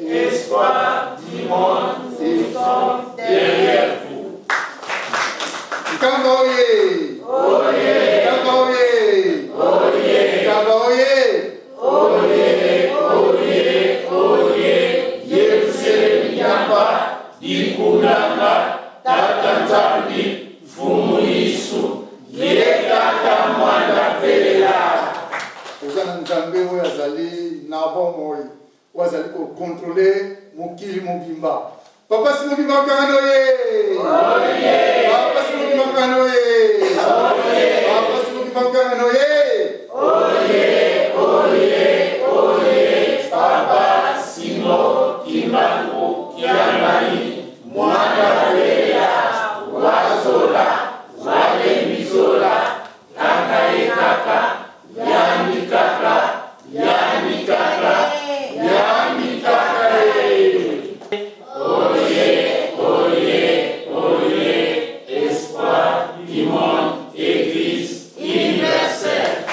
Espoir du monde, nous sommes derrière vous. Kambaoye! Oye! Kambaoye! Oye! Kambaoye! Oye! Oye! Oye! Yerusalemu yamba, dikulanga, tatanzambi, fumu Yesu, yekata mwana velela. Ozana nzambe oyo azali na bomoi oyo azali kokontrole mokili mobimba. Papa si mobimba okangana oye! Papa si mobimba okangana oye! Papa si mobimba okangana oye! Oye! Oye! Oye! Papa Simo Kimbangu Kiamani, mwana velela, wazola, wale mizola, kaka ekaka, yani kaka, yani kaka, yani kaka. Oye, oye, oye, espoir du monde, église universelle.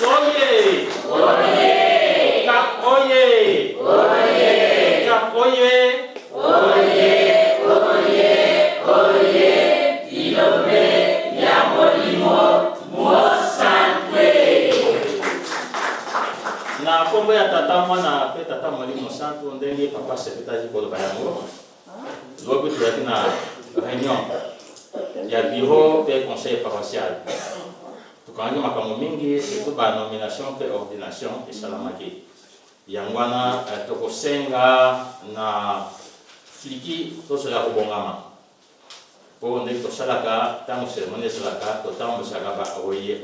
Oye! Oye, Cap oye! oye, Cap oye! oye, oye, oye, Kilomé, Yamolimo, Mosanque. Na kombo ya tata mwana pe tata Molimo Santo ndenge papa secrétaire koloba yango. Lobi toyaki na réunion ya bureau pe conseil paroissial. Tukangi makambo mingi surtout ba nomination pe ordination esalamaki. Yango wana tokosenga na fliki tozola kobongama. Po ndenge tosalaka ntango cérémonie esalaka totambwisaka ba oye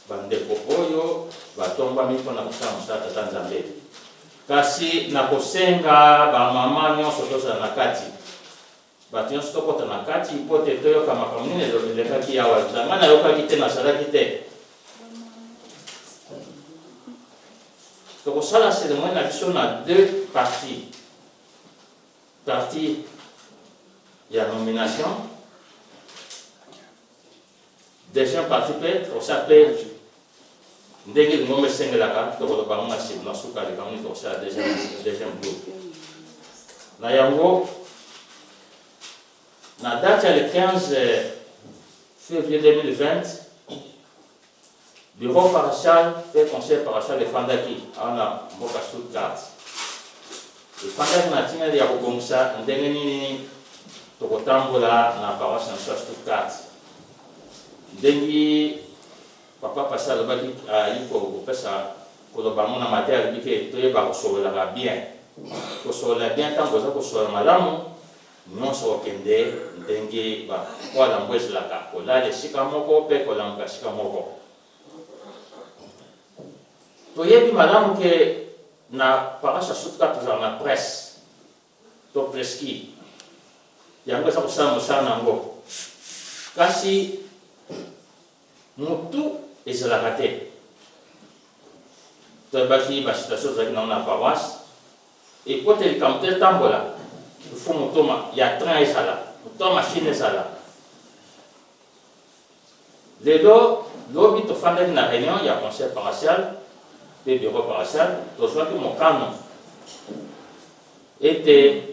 bandeko oyo batombami mpona kosala mosala tata nzambe. Kasi na kosenga bamama nyonso tozala na kati, bato nyonso tokota na kati mpo te toyoka makambo nini elekaki awa. Nzambe nayokaki te, nasalaki te. Tokosala cérémonie na biso na deux parties. Partie ya nomination, deuxième partie pe osapela ndenge lingo mesengelaka tokoloba ngo na sima na suka likambo nini tokosala deuxième groupe na yango na date ya le 15 février 2020 bureau paroissial pe conseil paroissial efandaki awa na mboka Stuttgart. Efandaki na ntina ya kobongisa ndenge nini tokotambola na paroisse na biso ya Stuttgart. Ndenge papa pasa alobaki ayiko kopesa koloba ngo na mate alobi ke toyeba kosololaka bien. Kosolola bien ntango oza kosolola malamu nyonso okende ndenge bakoalambo ezalaka kolala esika moko mpe kolamuka esika moko. Toyebi malamu ke na paroisse ya Stuttgart tozala na presse to preski yango eza kosala mosala nango, kasi mutu ezalaka te. Toyebaki basituation ezalaki nango na paroisse epo te likambo te etambola ifo motoma ya train ezala, motoma machine ezala. Lelo lobi tofandaki na réunion ya conseil paroissial pe bureau paroissial, tozwaki mokano ete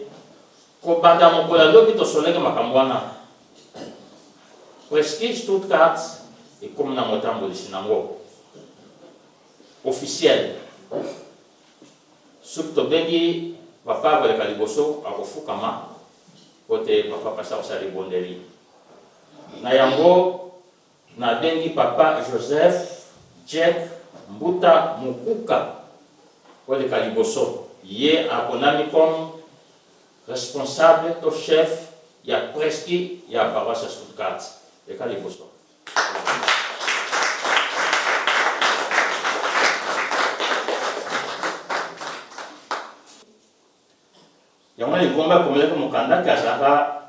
kobanda mokolo ya lobi tosoleki makambo wana preski Stuttgart ekomi na motambolisi nango officiel. Soki tobengi papa akoleka liboso akofukama po te papa pasa kosala libondeli na yango. Nabengi papa Joseph Jack Mbuta Mukuka koleka liboso, ye akonami comme responsable to chef ya preski ya paroisse Stuttgart. Leka liboso. Yango ligomba komeleka mokanda kazaka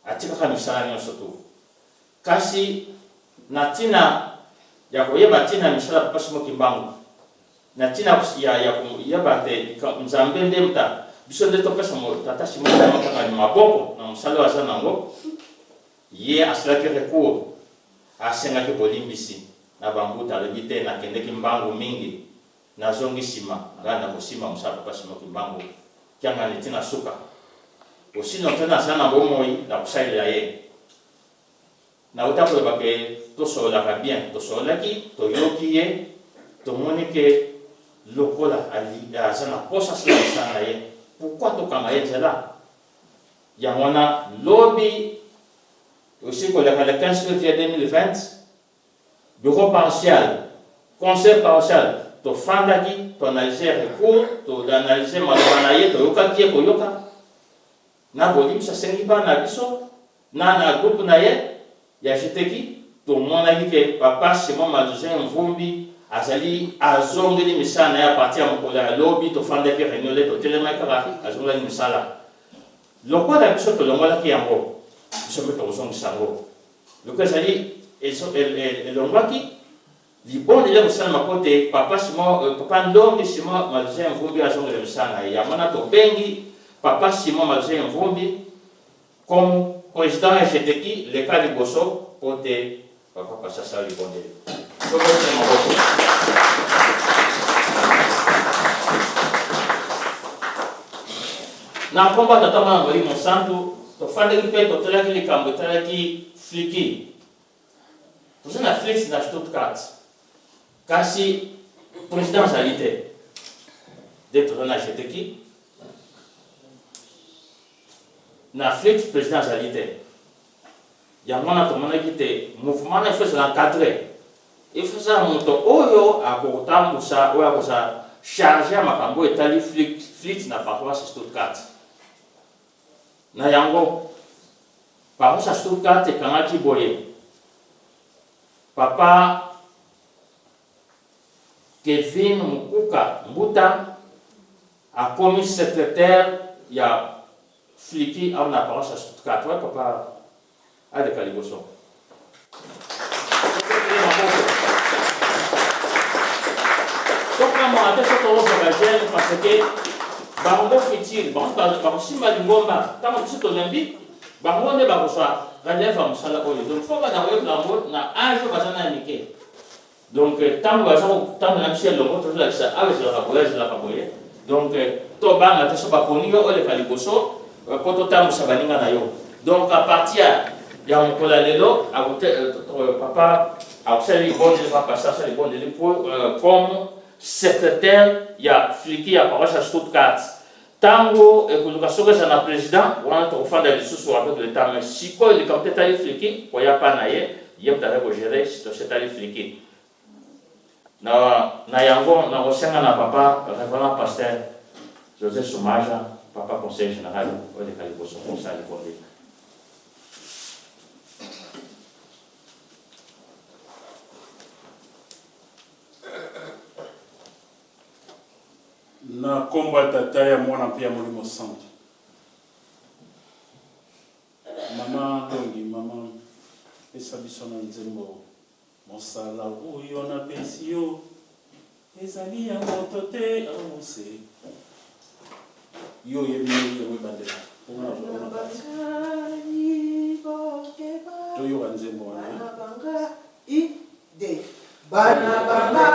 atikaka misala nyonso tu, kasi na ntina ya koyeba ntina misala papa Simo Kimbangu na ntina ya koyeba te nzambe nde muta biso nde topesa tata Simo Kimbangu kaka maboko na mosala aza nango. Ye asalaki recours asengaki bolimbisi na bambuta alobi te nakendeki mbangu mingi nazongi nsima nga na kosima mosala papa Simo Kimbangu kianga litina suka aussi non tena sana bomoi na kusaila ye na utapo bake to sola ka bien to sola ki to yoki ye to monike lokola ali sana posa sana ye pourquoi to kanga ye là yamona lobby aussi pour le 15 février 2020 bureau partiel conseil partiel to fandaki to analyser recours to analyser malobanaye to yoka tie ko yoka na bolim sa sengiba na biso na groupe na ye ya jeteki to mona ke papa Simon Maluze Mvumbi azali azongeli misana ya parti ya mokola lobby to fandaki renole to telemaka azongeli misala lokola biso to longola ki yango biso to zong sango lokazali elongwaki libonde le musala makote papa Simon papa ndongi Simon Maluze Mvumbi azongeli misana ya mana to bengi papa Simon Maluze Mvumbi comme président RGTK le cas de Bosso pour te papa passer ça libonde na komba tatama ngoli monsanto to fande ki pe to tela ki likambo tela ki fliki to na flix na Stuttgart kasi président salite d'être na jeteki na flix président salite yamana to mana ki te mouvement na fait l'encadrer il faut ça moto oyo akotambusa oyo akosa charger makambo etali flix na paroisse Stuttgart na yango paroisse Stuttgart ekangaki boye papa Kevin Mukuka Mbuta akomi secrétaire ya fliki au na paroisse Stuttgart ouais papa ale kaliboso toka mo ate soto lo bagagel parce que bango fitil bango simba lingomba tamo soto lembi bango ne bakosa relève musala oyo donc faut ba na lambo na âge bazana nike donc tamo na ciel longo to la ça avec la voyage la kaboye donc to banga te so bakoni yo ole kaliboso poto tamo sabaninga na yo donc à partir ya mokola lelo papa akusali bonde papa ça les bonde pour comme secrétaire ya fliki ya paroisse Stuttgart tango ekuluka soka na président wana to fanda lisusu avec l'état mais siko il comme tali fliki ko ya pa na ye yebta ko gérer to setali fliki na yango na kosenga na papa révérend pasteur Joseph Soumaja papa conseiller général au de Kaliboso conseil de na komba tata ya mwana pia molimo santo mama dongi mama esa biso na nzembo mosala oyo na pesi yo ezali ya moto te amose yo yebi yo bandela to yo nzembo wana ide bana banga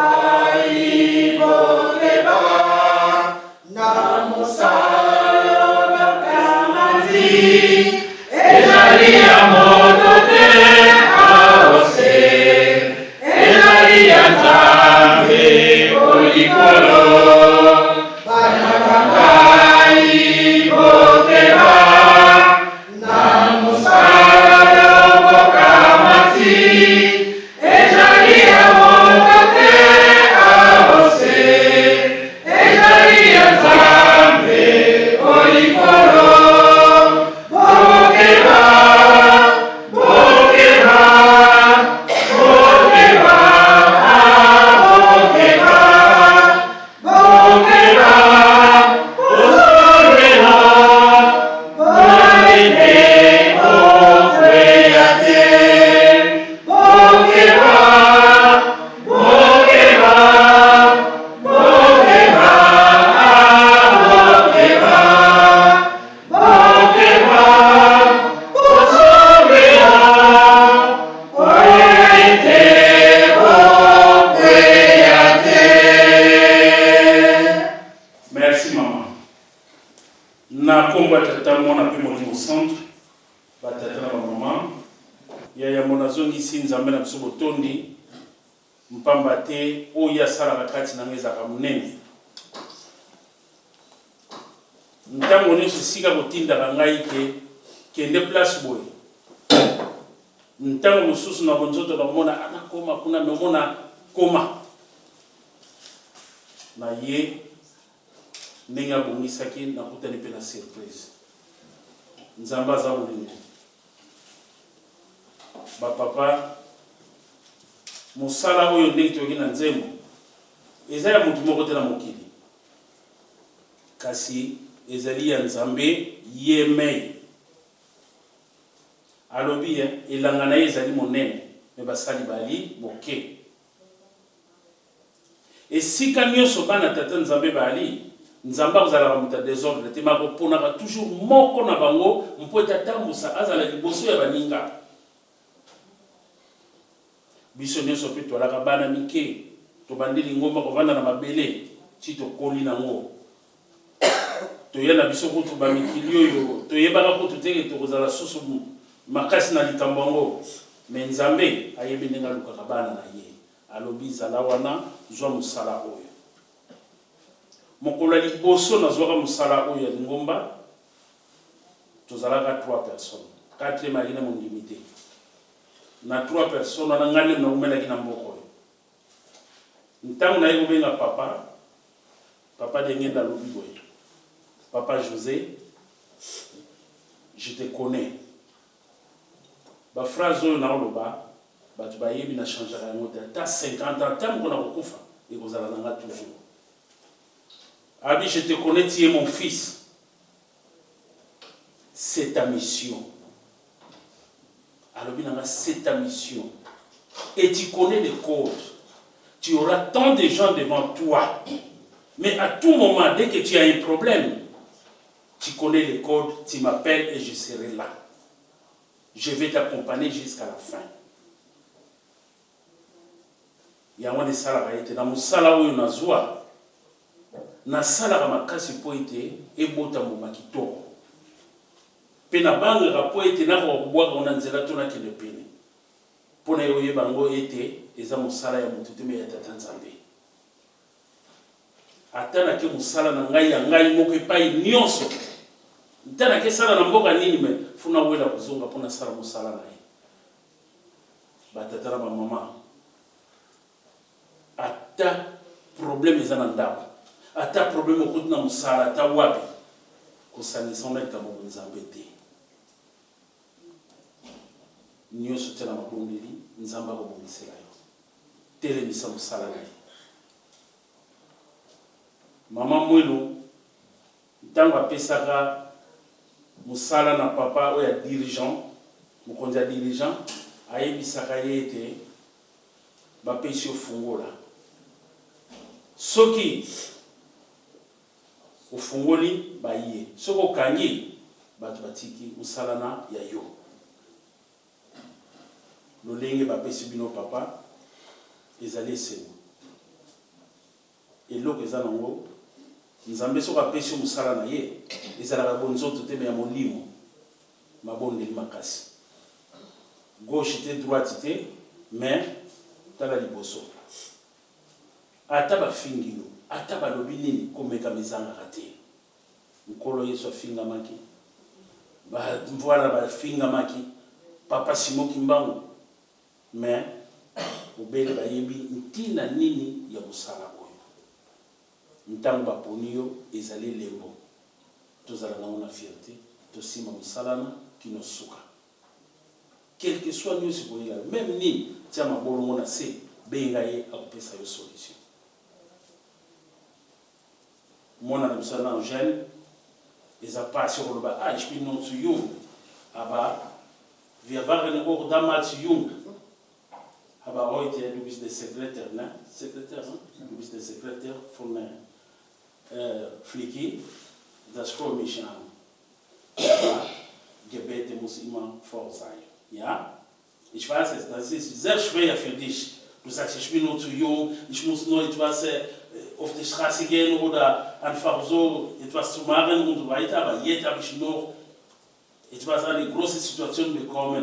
ibokeba na musala bakamati ezali ya moto te aose ezali ya nzambe olikolo bana banga ibokeba na musala bakamati ezali ya moto te aose ezali ya nzambe olikolo bokeba bokeba na kombo ya tata mwana mpe molimo centre batata na bamama yaya mona azongisi nzambe na biso botondi mpamba te oyo asalaka kati na nga ezalaka monene ntango nyonso esika kotindaka ngai ke kende place boye ntango mosusu na bonzoto nakomona anakoma kuna meomona koma na ye ndenge abongisaki nakutani mpe na surprise nzambe aza molingo bapapa mosala oyo ndenge toyoki na nzembo eza ya motu moko te na mokili kasi ezali ya nzambe ye mei alobi elanga na ye ezali monene me basali bali moke esika nyonso bana tata nzambe bali nzambe akozalaka moto ya désordre te makoponaka toujours moko na bango mpo ete atambusa azala liboso ya baninga biso nyonso mpe toalaka bana mike tobandeli ngomba kovanda na mabele ti tokoli nango toya na biso kutu bamikili oyo toyebaka kutu teke tokozala susu makasi na likambo yango me nzambe ayebi ndenge alukaka bana na ye alobi zala wana zwa mosala oyo mokolo ya liboso nazwaka mosala oyo ya lingomba tozalaka 3 personnes 4 alaki na mondimi te na 3 personnes wana ngai nde naumelaki na mboka oyo ntango naye kobenga papa ndenge nde alobi boye papa José je te connais baphrase oyo naoloba bato bayebi na changeaka yango te ata 50 ans ntango na kokufa ekozala na nga toujours abi je te connais, tu es mon fils. C'est ta mission. Alors, c'est ta mission. Et tu connais les codes. Tu auras tant de gens devant toi. Mais à tout moment, dès que tu as un problème, tu connais les codes, tu m'appelles et je serai là. Je vais t'accompagner jusqu'à la fin. Il y a un salaire qui est dans mon salaire nazwa. Na salaire makasi po ete ebota mboma kitoko. Pe na banga po ete na ko kubwaka ona nzela tona kende pene. Pona yo yebango ete eza mosala ya mutu te me ya tata nzambe. Atana ke mosala na ngai moko epai nyonso. Ntana ke sala na mboka nini me funa wela kuzonga pona sala mosala na ye. Batatara ba mama. Ata problème eza na ndako. Ata problème okuti na mosala ata wapi. Kosanisa na likambo nzambe te. Nyonso tena mabondeli nzamba ko bomisela yo. Telemisa mosala na ye. Mama mwelo ntango apesaka musala na papa oya dirigeant mokonzi ya dirigeant ayebisaka ye ete bapesi ofungola soki ofungoli baye soki okangi bato batiki musala na ya yo lolenge bapesi bino papa ezali esengo eloko eza nango nzambe soki apesi musala na ye ezalaka bonzoto te me ya molimo mabondeli makasi gauche te droite te mais tala liboso ata bafingi yo ata balobi nini komekama ezangaka te nkolo yesu afingamaki bamvwana bafingamaki papa simoki mbangu mais obele bayebi ntina nini ya mosala oyo ntango baponi yo ezali lembo tozala nango na fierté tosima mosalana kino suka quel que soit nyonso koyela même nini tia mabolongo na se benga ye akopesa yo solution mona na mosala na Angèle eza pasi koloba ich bin noch zu jung aber wir waren auch damals jung aber heute du bist der Sekretär, ne? Sekretär, ne? Du bist der Sekretär von Flicky. Das freut mich an. Aber Gebete muss immer vor sein. Ja? Ich weiß es, das ist sehr schwer für dich. Du sagst, ich bin nur zu jung, ich muss nur etwas auf die Straße gehen oder Alfarzo, et toi, Soumaren, on va être à Yeta Bichino, et tu vas dans les grosses situations de commun.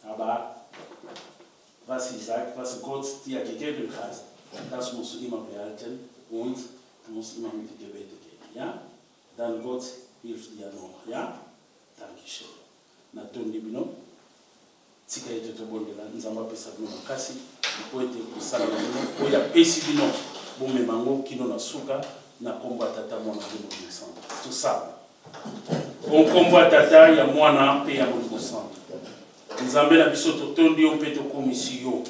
Ah bah, was Isaac, was Gott dir gegeben hat, das musst du immer behalten und du musst immer mit den Gebeten gehen. Ja? Dann Gott hilft dir noch. Ja? Dankeschön. Na tondi bino, tika ete tobondela, nzamba pesa bino makasi, po ete kusala na bino, oya pesi bino, bomema ngo kino na suka, na kombo tata mwana bino msamba. Tout ça. On kombo tata ya mwana pe ya bino msamba. Nzambe na biso totondi yo mpe tokomisi yo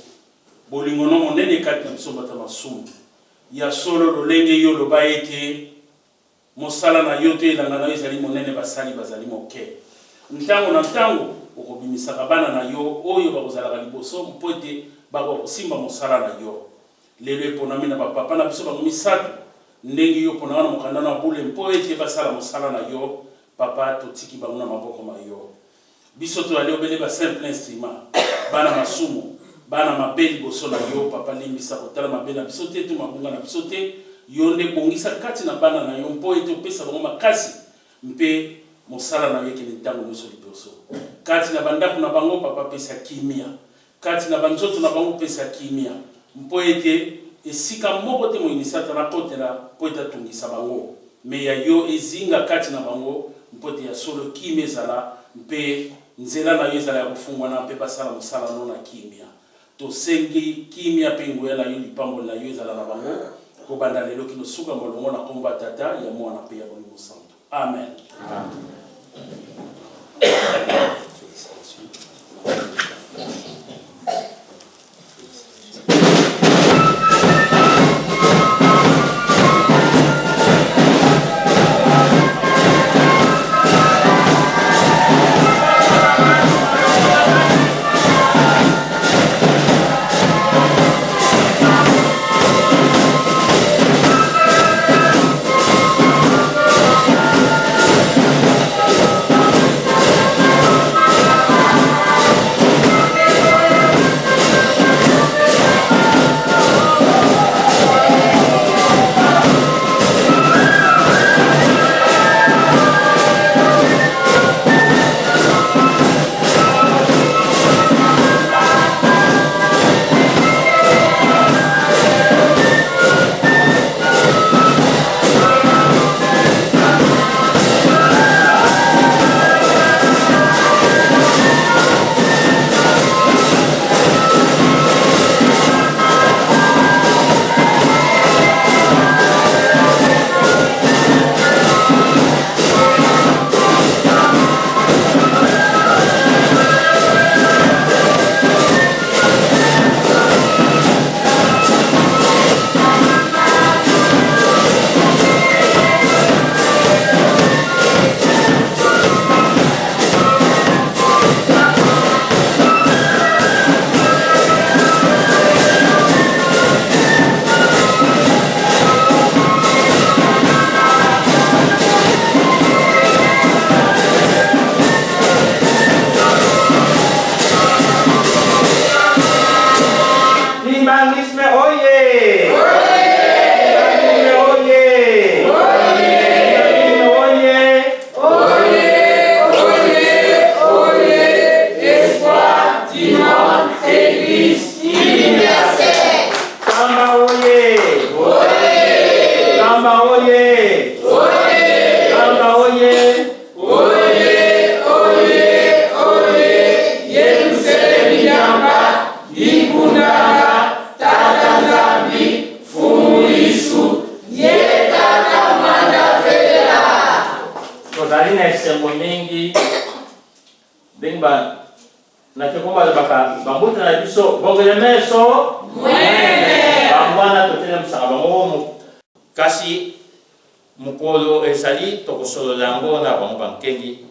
bolingo no monene kati na biso bata masumu ya solo lolenge yo loba ete mosala na yo te elanga na yo ezali monene basali bazali moke ntango na ntango okobimisaka bana na yo oyo bakozalaka liboso mpo ete bakosimba mosala na yo lelo eponami na bapapa na biso bango misato ndenge yo ponanga na mokanda na bule mpo ete basala mosala na yo papa totiki bango na maboko ma yo biso to ali obele ba simple instrument bana masumu bana mabeli boso na yo papa limbisa kotala mabena biso te to mabunga na biso te yo nde bongisa kati na bana na yo mpo ete opesa bango makasi mpe mosala na yo kele ntango nyonso liboso kati na bandako na bango papa pesa kimia kati na banzoto na bango pesa kimia mpo ete esika moko te moinisata na kotela mpo ete atungisa bango me ya yo ezinga kati na bango mpo ete ya solo kimia ezala mpe nzela na yo ezala ya kofungwa na mpe basala mosala no na kimia tosengi kimia mpe ngoya na yo lipamboli na yo ezala na bango kobanda lelo kino suka molongo na kombo ya tata ya mwana mpe ya bolingo santo amen. Kasi mukolo ezali tokosolola yango na bango bankengi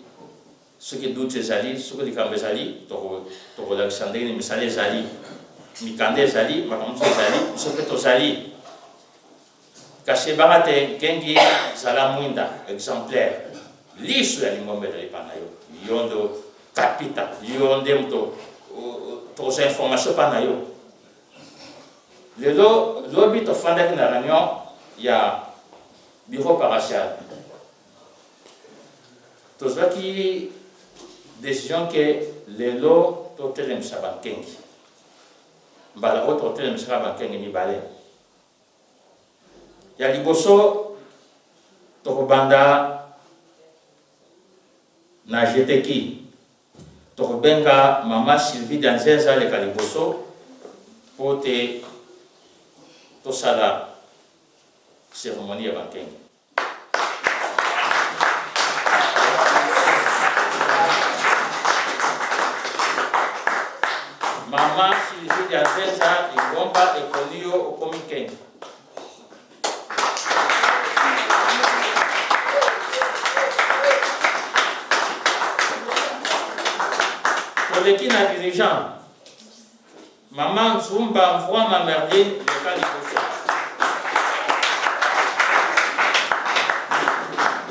soki dute ezali soki likambo ezali tokolakisa ndenge misala ezali mikanda ezali makambo ezali biso mpe tozali kasi ebanga te nkengi zala mwinda exemplaire liso ya lingombe ezali mpa na yo yo ndo kapita yo nde moto tokozwa information mpa na yo lelo lobi tofandaki na réunion ya bureau paroissial. Tous qui décision que les lots totel msaba kengi. Mbala autre totel msaba kengi ni balé. Ya liboso tokobanda na jeteki tokobenga mama Sylvie Danzeza le kaliboso pour te tosala cérémonie ya bankengi. Mama Sylvie Danzeza igomba ekonio okomikengi. L'équipe na dirigeant, maman Zumba Mfwa Mamerdi, le cas du Bosso.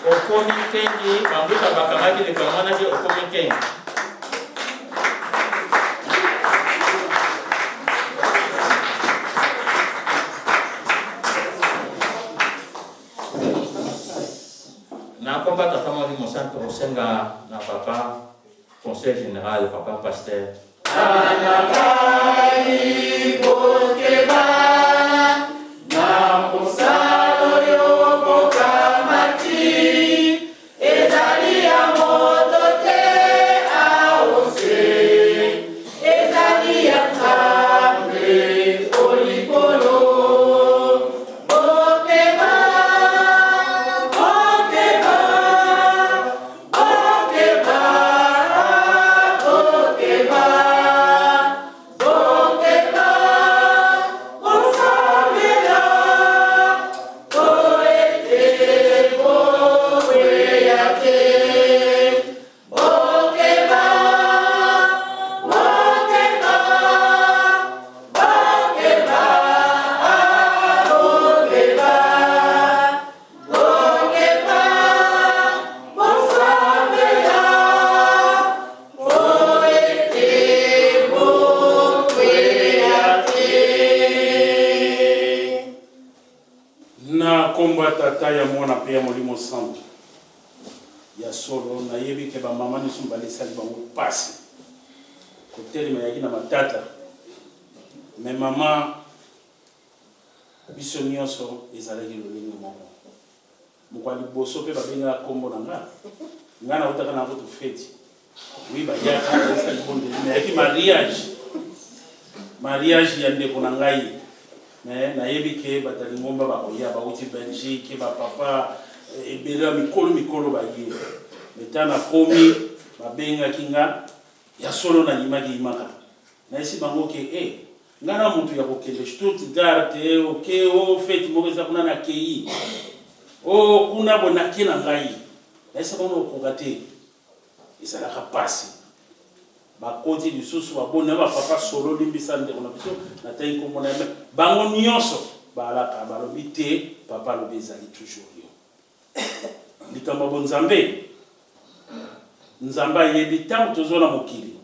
Au Komikengi, Mambuta Bakamaki, le Kamanaki, au Komikengi. Na combat Tatamori Monsanto, Osenga, na papa. Conseil général, papa pasteur. tata ya mwana pe ya molimo santo ya solo na yebi ke ba mama ni sumba lesali bango pasi kotelema yaki na matata me mama biso nyonso ezalaki lolenge moko mokwali boso pe babenga kombo na nga na utaka na koto feti oui ba ya ka bonde mais yaki mariage ya ndeko na ngai na yebi ke batali ngomba ba koya ba uti Belgique ba papa ebela mikolo ba yi metana komi babenga kinga ya solo na imaka na esi bango ke ngana mutu ya kokende Stuttgart o feti mo za kuna na kei kuna bona kina ngai na esi bango kokate isala kapasi bakoti lisusu babona ba papa solo limbisa ndeko na biso na tayi ko mona bango nyonso balaka balobi te papa lobi ezali toujours yo likambo bonzambe nzamba yebi tango tozona mokili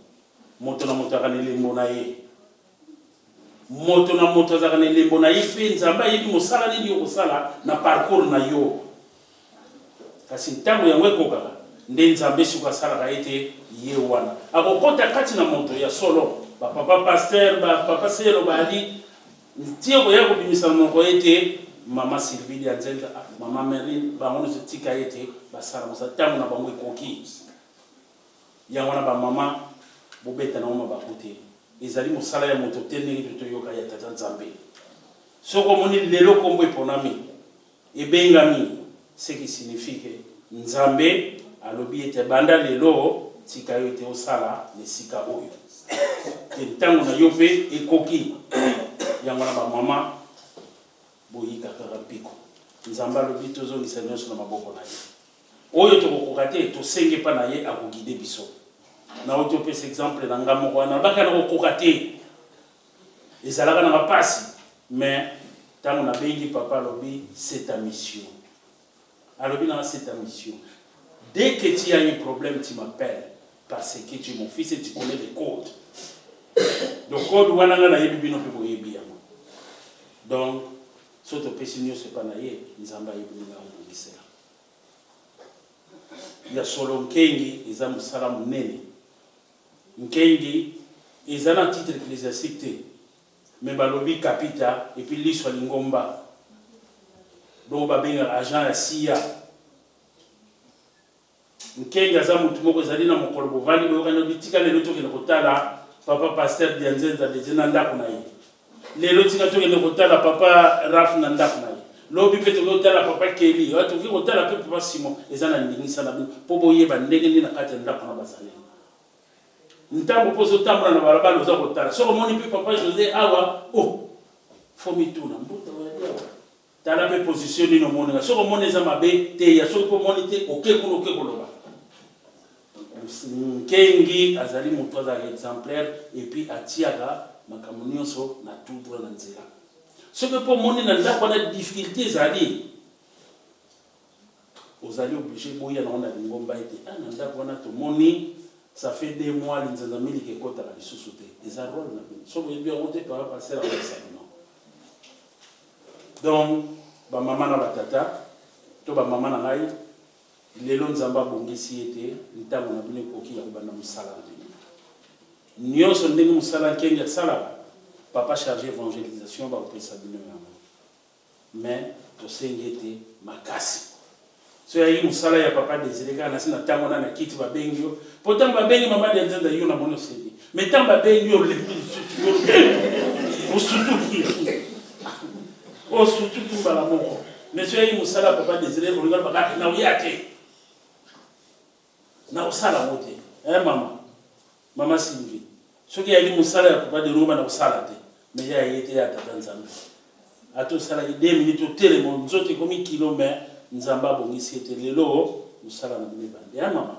moto na moto akanelembo na ye moto na moto akanelembo na ye pe nzamba yebi mosala nini yo kosala na parcours na yo kasi ntango yango ekokaka nde nzambe suka salaka ete ye wana akokota kati na moto ya solo ba papa pasteur ba papa selo bali ntie ko ya kobimisa monoko ete mama Sylvie ya Nzenza mama Merine bango se tika ete basala mosa tango na bango ekoki ya wana ba mama bobeta na mama bakote ezali mosala ya moto teneli to yoka ya tata nzambe soko moni lelo kombo eponami ebengami ce qui signifie que nzambe alobi ete banda lelo tika yo ete osala nesika oyo ntango na yo pe ekoki yango na ba mama boyika kaka piko nzamba alobi tozongisa nyonso na maboko na ye oyo tokokoka te tosenge pa na ye akogide biso na oyo topesa exemple na nga moko wana baka na kokoka te ezalaka na bapasi mais ntango nabengi papa alobi c'est ta mission alobi na c'est ta mission. Dès que tu as un problème, tu m'appelles parce que tu es mon fils et tu connais les codes. Le code, donc soto pesi nyonso epa na ye nzambe ayebininga kobongisela ya solo nkengi eza mosala monene nkengi eza na titre ecclésiastique te me balobi kapita epuis liswa lingomba donc babengaka agent ya siya nkengi aza motu moko ezali na mokolo bovandi boyokani obi tika lelo tokende kotala papa paster dianzenza deje na ndako na ye lelo tika tokende kotala papa raf na ndako na ye lobi mpe tokoki kotala papa keli tokoki kotala mpe papa simon eza na ndingisa na bino mpo boyeba ndenge nini na kati ya ndako na bazaleli ntango mpo ozotambola na balabala oza kotala soki omoni mpe papa josé awa fo mituna mbuta oyali awa tala mpe position nini omoninga soki omoni eza mabe te ya soki mpo omoni te oke kuna oke koloba nkengi azali moto azalaka exemplaire epuis atiaka makambo nyonso na tudre na nzela soki mpo omoni na ndako wana difficulté ezali ozali oblige boya nango na lingomba ete na ndako wana tomoni ça fait 2 mois linzanza miliki ekotaka lisusu te eza role na bino soki oyebi yango te papa paster akoyesa bino donc bamama na batata to bamama na ngai lelo nzambe abongisi ete ntango na bino ekoki ya kobanda mosala na bino nyonso ndenge mosala nkengi asalaka papa chargé évangélisation bakopesa bino yango mais tosengi ete makasi so yayi mosala ya papa désiré kaka nasi na ntango na kiti babengi yo mpo ntango babengi mama dianzenda yo na moni osedi mais ntango babengi yo olebi lisusu osutuki mbala moko mais so yayi mosala ya papa désiré olinga bakaki na oya te na osala ngo te mama Sylvie soki yali mosala ya papa deroba na kosala te mais ya ye te ya tata nzambe ata osalaki 2 minutes otelema nzoto ekomi kilo mais nzambe abongisi ete lelo mosala na bino ebande ya mama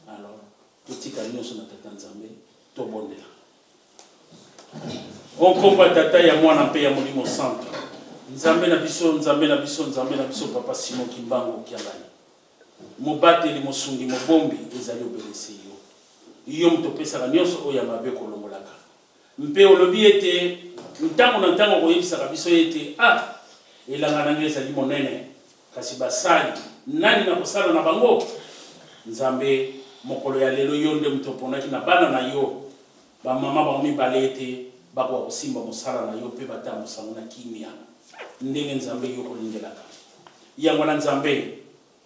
alors totika nyonso na tata nzambe tobondela onkombo ya tata ya mwana mpe ya molimo santo nzambe na biso nzambe na biso nzambe na biso papa simon kimbango kiangani mobateli mosungi mobombi ezali obelisi yo moto opesaka nyonso oyo ya mabe kolongolaka mpe olobi ete ntango na ntango koyebisaka biso ete elanga na ngai ezali monene kasi basali nani na kosala na bango nzambe mokolo ya lelo yo nde moto oponaki na bana na yo bamama bango mibale ete bakoka kosimba mosala na yo mpe batambosango na kimia ndenge nzambe yo kolingelaka yango na nzambe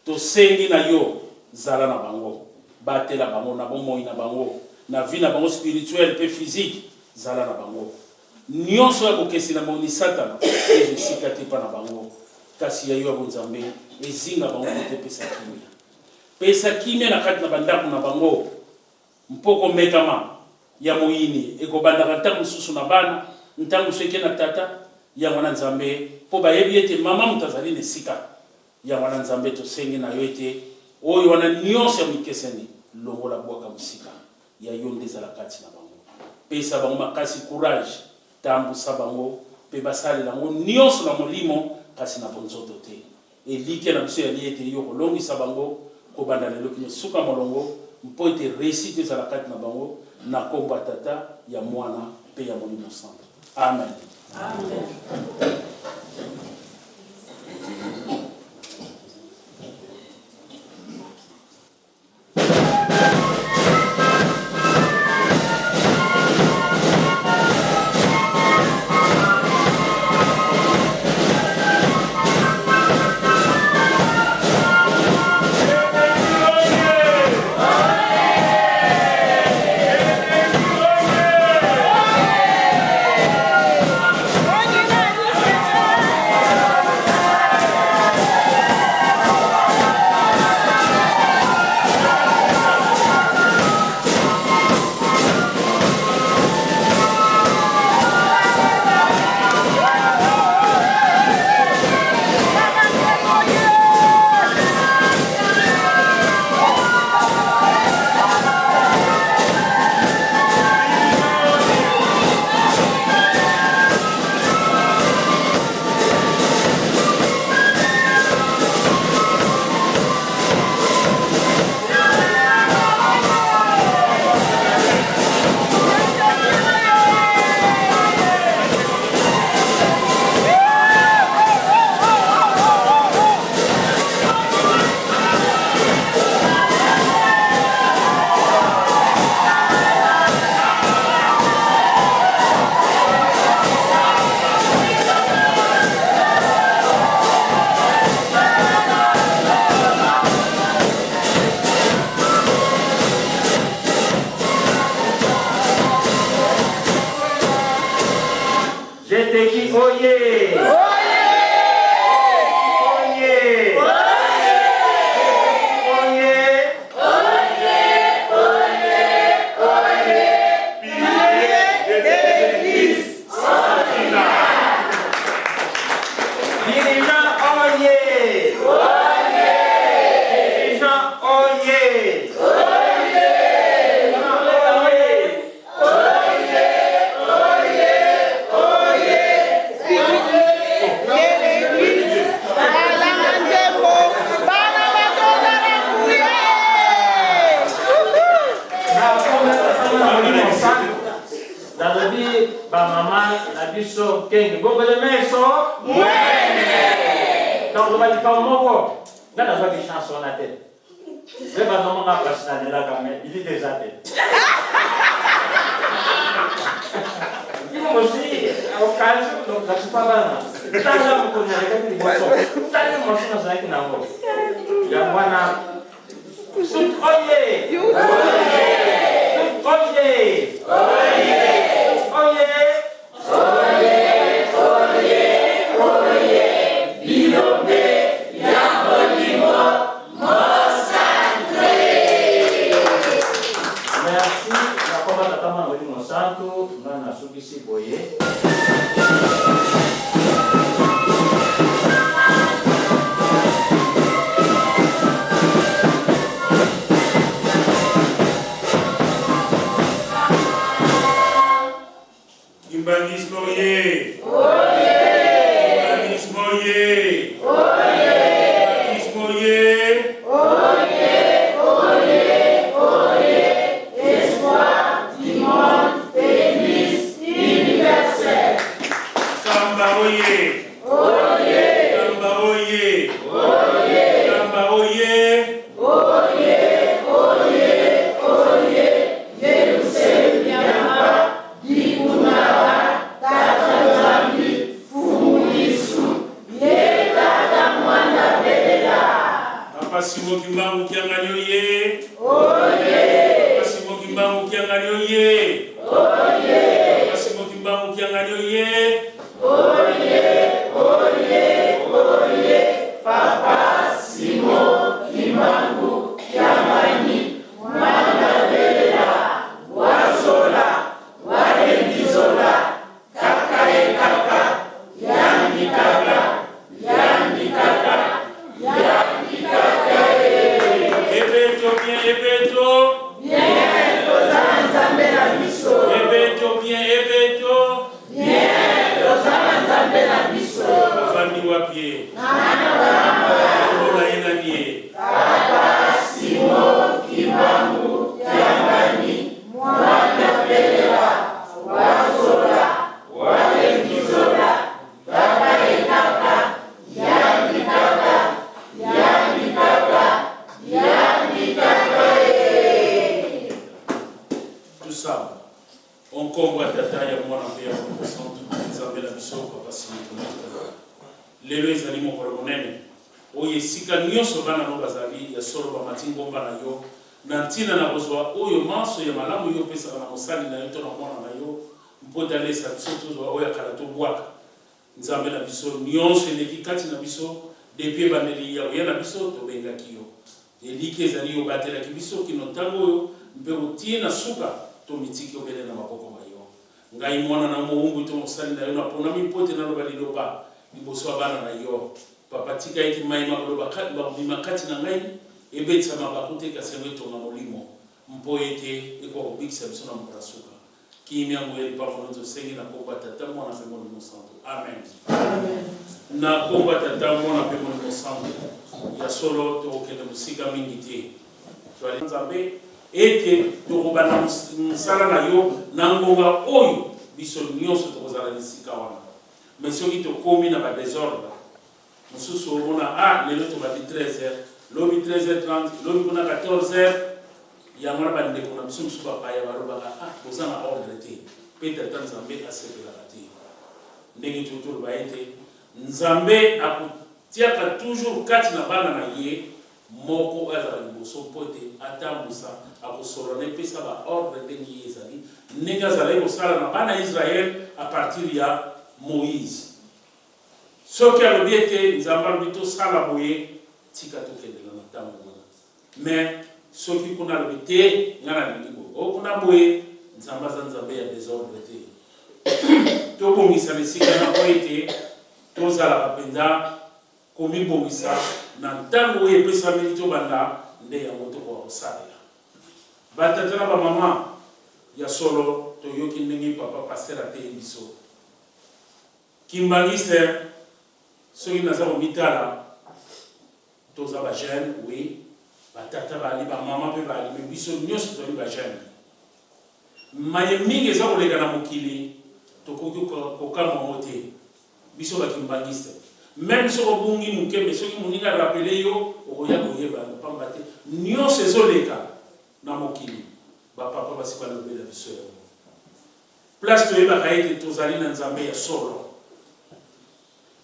tosengi na yo zala na bango batela bango na bomoi na bango na vie na bango spirituelle mpe physique zala na bango nyonso ya bokesi na moni satana ezosika te mpa na bango kasi ya yo ya bonzambe ezinga bango kote pesa kimia na kati na bandako na bango mpoko mekama ya moyini ekobandaka ntango mosusu na bana ntango mosusu eke na tata yango na nzambe mpo bayebi ete mama moto azali na esika yango na nzambe tosengi na yo ete oyo wana nyonso ya mikeseni longola bwaka mosika ya yo nde ezala kati na bango pesa bango makasi courage tambusa bango mpe basalela yango nyonso na molimo kasi na bonzoto te elike na biso yali ete yo kolongisa bango kobanda lelo kino suka molongo mpo ete réussite ezala kati na bango na kombo ya tata ya mwana mpe ya molimo santo amen. Amen. na molimo santo nalobi bamama na biso kenge bongole meso donc balika moko nga nazwaki chance wana te mpe banomanga place nalelaka me ili déjà te aussi occasion donc nakupa bana tanga mokoli nalekaki liboso tali mosu nazalaki nango yango wana oye merci nakoma tatama na molimo santo nga nasukisi boye nzambe na biso nyonso eleki kati na biso depuis bandeli ya oyana biso tobengaki yo eliki ezali yo batelaki biso kino ntango oyo mpe kotie na suka tomitiki obele na maboko na yo ngai mwana na moumbu to mosali na yo na ponami mpote naloba liloba liboso ya bana na yo papa tika ete maima koloba kati na ngai ebetsama bakoteka sengo etonga molimo mpo ete ekokobikisa biso na mokolo suka kimia mweli pamoja sengi na komba tata mwana pe molimo santo amen na komba tata mwana pe molimo santo ya solo to kende musika mingi te twali nzambe ete to kobana musala na yo na ngonga oyo biso nyonso to kozala nisika wana mais soki to komi na ba désordre mususu ona lelo to ba 13h lobi 13h30 lobi kuna 14h ya mwana bande kuna biso mususu papa ya balobaka bozana ordre te Peter Nzambe asepelaka te ndenge tutu ba ete Nzambe akutiaka toujours kati na bana na ye moko azala liboso pote atambusa akosolana pesa ba ordre ndenge ezali ndenge azala kosala na bana Israël à partir ya Moïse soki alobi ete Nzambe alobi tosala boye tika tokendela na ntango wana mais soki kuna alobi te nga na lingi boye kuna boye Nzambe aza Nzambe ya désordre te tobongisa esika na po ete tozalaka mpenza komibongisa na ntango oyo epesameli tobanda nde yango tokoka kosalela batata na bamama ya solo toyoki ndenge papa paster ateli biso kimbangiste soki naza komitala toza bajeune oui batata bali bamama mpe bali me biso nyonso toli bajeune maye mingi eza kolega na mokili tokoki kokama mote biso bakimbangiste même soko bungi mukembe soki moninga rappele yo okoya koyeba pamba te nyonso ezoleka na mokili bapapa basi balobela biso yango place toyebaka ete tozali na nzambe ya solo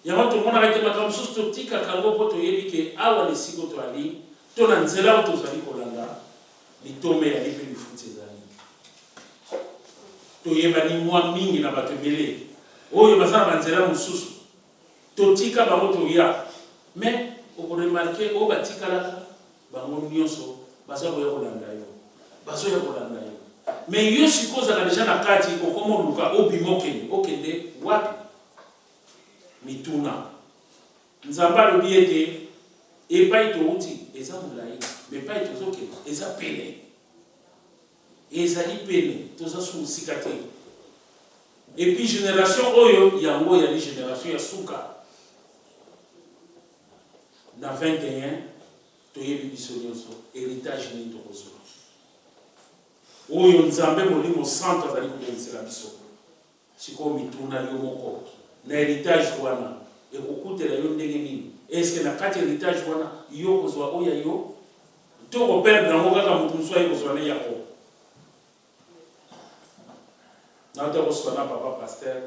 yango tomonaka ete makambo mosusu totikaka yango mpo toyebi ke awa lesiko toali to na nzela oyo tozali kolanda litome yali mpe lifuti ezali toyebani mwa mingi na bato ebele oyo baza na banzela mosusu totika bango toya me okoremarke oyo batikalaka bango nyonso baza koya kolanda yo bazoya kolanda yo me yo siko ozala deja na kati okoma oluka obima okende wapi mituna nzambe alobi ete epai touti eza molai me epai tozokende eza pene ezali pene toza su mosika te epuis génération oyo yango yali génération ya suka na 21 toyebi biso nyonso héritage nini tokozwa oyo nzambe molimo santo azali kobelisela biso sikoyo mituna yo moko na héritage wana ekokutela yo ndenge nini eske na kati héritage wana yo kozwa oyo yo to koperdre yango kaka motu mosu aye kozwa ne yako nauta kosoka na papa paster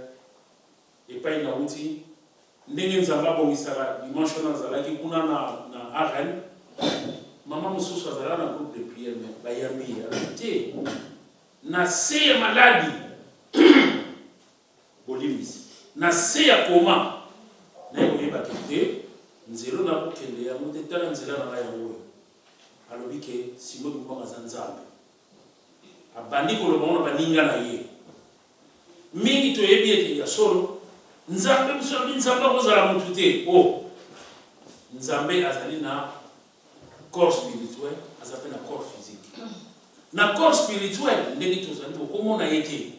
epai nauti ndenge nzambe abongisaka dimanche wana azalaki kuna na Arène mama mosusu azalaka na groupe de prière me bayambi te na se ya maladi bolimbisi na se ya koma naye koyebaki te nzelo nakokende yango te tala nzela na ngai yango oyo alobi ke simo bimbanga aza nzambe abandi koloba ngo na baninga na ye mingi toyebi ete ya solo nzambe mosusu nzambe akozala motu te nzambe azali na corps spirituel aza mpe na corps physique na corps spirituel ndenge tozali okomona ye te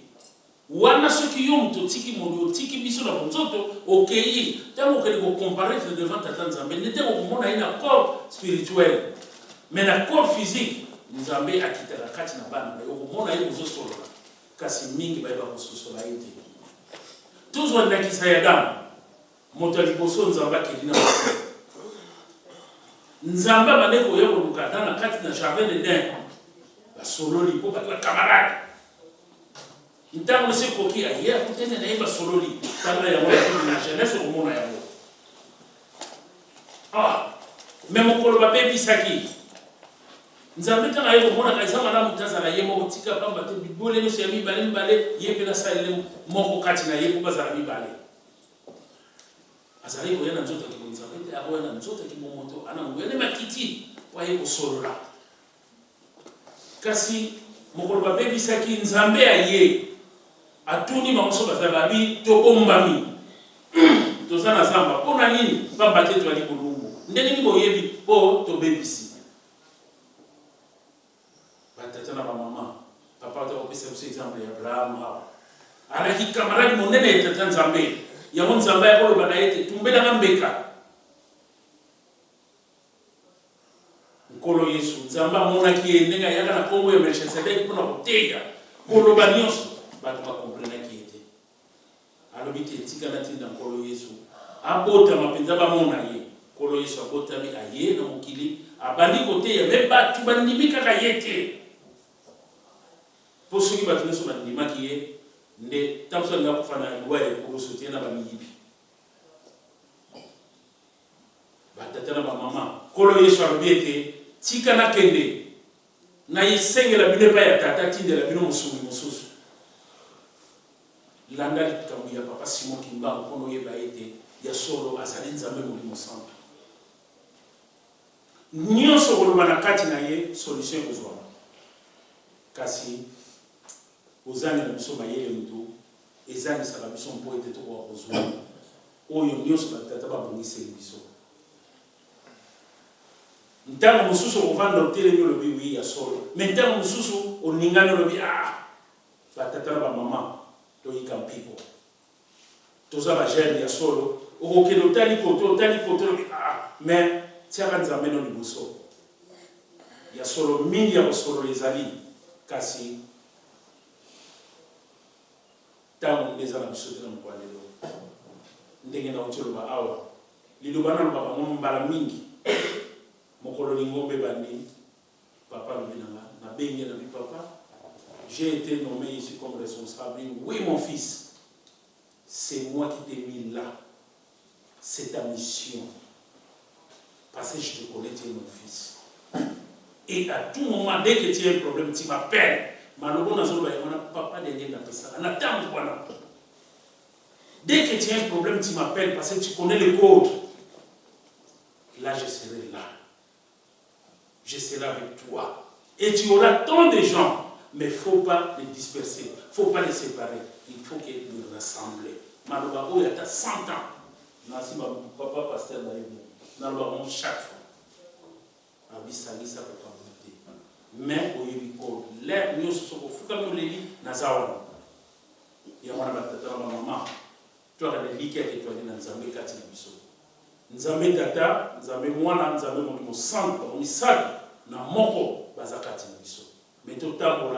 wana soki yo moto otiki moli otiki biso na bonzoto okei ntango okende kocomparaître devant tata nzambe ndenge okomona ye na corps spirituel mais na corps physique nzambe akitaka kati na bana na yo okomona ye kozosolola kasi mingi bayeba kososola ye te tozwa ndakisa ya damu moto ya liboso nzambe akeli na nzambe abande koya koluka ata na kati na jardin de den basololi mpo bakamarade ntango nesi ekoki aye akutene na ye basololi tanga yango na jeunesse okomona yango me mokolo babebisaki nzambe ntango aye komonaka eza malamu te azala ye moko tika pamba te bibole nyonso ya mibale ye mpe nasalele moko kati na ye mpo bazala mibale azali koya na nzoto akimo nzambe te akoya na nzoto akimo moto ana ngoyane makiti po aye kosolola kasi mokolo babebisaki nzambe aye atuni bango so bazala babi tobombami toza na zamba mpona nini pamba te toali kolumbu ndenge nini boyebi mpo tobebisi batata na bamama papa otokopesa biso exemple ya abraham awa alaki kamaradi monene ya tata nzambe yango nzambe akoloba na ye te tumbelanga mbeka nkolo yesu nzambe amonaki ye ndenge ayaka na kongo ya melchisedeki mpona koteya koloba nyonso bato bakomprenaki ye te alobi te etikana ntina nkolo yesu abotama mpenza bamona ye nkolo yesu abotami aye na mokili abandi koteya me bato bandimi kaka ye te mpo soki bato nyonso bandimaki ye nde ntango so alinga kofa na lwa ya ekoloso te na bamiyibi batata na bamama nkolo yesu alobi ete tika nakende na esengela bino epai ya tata tindela bino mosungi mosusu landa likambo ya papa Simon Kimbangu mpona oyeba ete ya solo azali nzambe molimo santo nyonso koloba na kati na ye solution ekozwama kasi ozangi na biso mayele mutu ezangisaka biso mpo ete tokoka kozwa oyo nyonso batata babongiseli biso ntango mosusu okovanda otelemi olobi wi ya solo me ntango mosusu oningani olobi batata na bamama toyika mpipo toza bagene ya solo okokende otali koto olobi me tiaka nzambe no liboso ya solo mingi ya kosolola ezali kasi tango ndeza na biso te na mokolo lelo ndenge na otyo loba awa liloba na lobaka ngo mbala mingi mokolo lingombe bandi papa lobi nanga na bengi na papa j'ai été nommé ici comme responsable. Oui mon fils, c'est moi qui t'ai mis là, c'est ta mission parce que je te connais, tu es mon fils. Et à tout moment, dès que tu as un problème, tu m'appelles. Papa, dès que tu as un problème, tu m'appelles parce que tu connais le code. Là, je serai là. Je serai avec toi. Et tu auras tant de gens, mais il ne faut pas les disperser. Il ne faut pas les séparer. Il faut qu'ils les rassemblent. Maloba, il y a 100 ans. Nasi papa pasteur Naïbo. Chaque fois. Abisali, ça peut pas monter. Mais au Yébico, l'air, nous sommes au Foucault-Leli, Nazawana. Il y a ma maman. Tu as des liquides et tu as dit Nzambe Kati Biso. Nzambe Tata, Nzambe Mwana, Nzambe Monimo Santo, Onisaki, Namoko, Bazakati Biso. Mais tout le temps,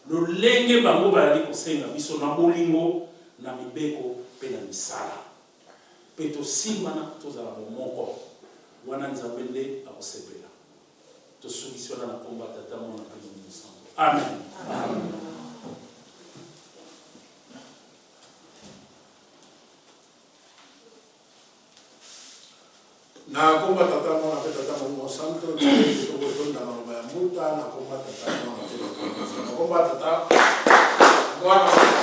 le lenge bango bayali kosenga biso na bolingo na mibeko pe na misala. Pe to simana tozala bomoko. Wana Nzambe nde akosepela. To solution na komba tata mona pe na Santo. Amen. Amen. Na komba tata mona pe tata mona Santo, to botonda na muta na komba tata mona pe na komba tata mwana